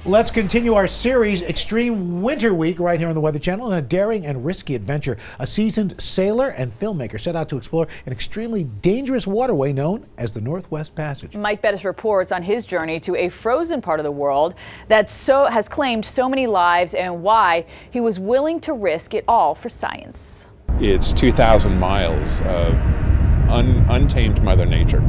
Let's continue our series, Extreme Winter Week, right here on the Weather Channel, in a daring and risky adventure. A seasoned sailor and filmmaker set out to explore an extremely dangerous waterway known as the Northwest Passage. Mike Bettis reports on his journey to a frozen part of the world that has claimed so many lives and why he was willing to risk it all for science. It's 2,000 miles of untamed Mother Nature.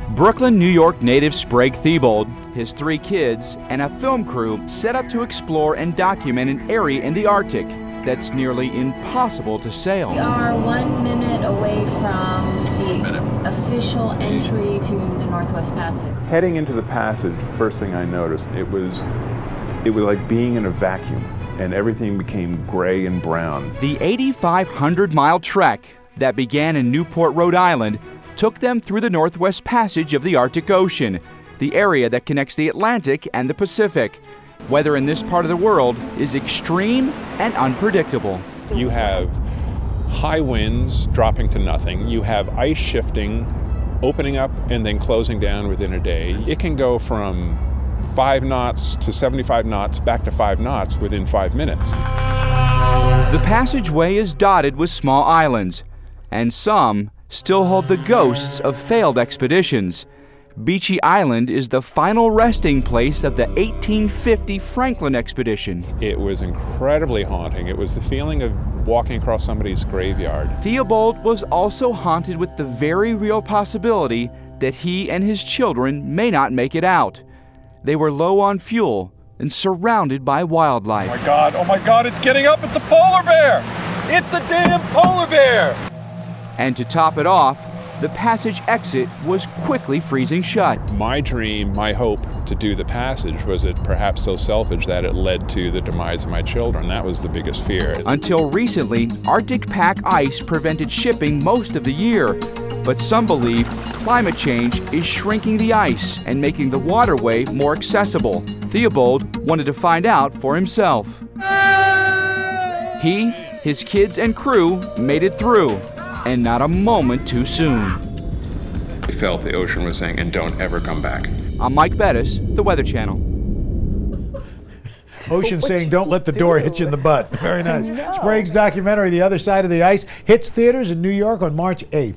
Brooklyn, New York native Sprague Thibault, his 3 kids, and a film crew set up to explore and document an area in the Arctic that's nearly impossible to sail. We are 1 minute away from the official entry to the Northwest Passage. Heading into the passage, first thing I noticed, it was like being in a vacuum, and everything became gray and brown. The 8,500-mile trek that began in Newport, Rhode Island, took them through the Northwest Passage of the Arctic Ocean, the area that connects the Atlantic and the Pacific. Weather in this part of the world is extreme and unpredictable. You have high winds dropping to nothing. You have ice shifting, opening up and then closing down within a day. It can go from 5 knots to 75 knots back to 5 knots within 5 minutes. The passageway is dotted with small islands, and some still hold the ghosts of failed expeditions. Beechy Island is the final resting place of the 1850 Franklin expedition. It was incredibly haunting. It was the feeling of walking across somebody's graveyard. Theobald was also haunted with the very real possibility that he and his children may not make it out. They were low on fuel and surrounded by wildlife. Oh my God, it's getting up, it's a polar bear! It's a damn polar bear! And to top it off, the passage exit was quickly freezing shut. My dream, my hope to do the passage was it perhaps so selfish that it led to the demise of my children. That was the biggest fear. Until recently, Arctic pack ice prevented shipping most of the year. But some believe climate change is shrinking the ice and making the waterway more accessible. Theobald wanted to find out for himself. He, his kids and crew made it through, and not a moment too soon. I felt the ocean was saying, and don't ever come back. I'm Mike Bettis, the Weather Channel. Ocean saying, don't let the door hit you in the butt. Very nice. Sprague's documentary, The Other Side of the Ice, hits theaters in New York on March 8th.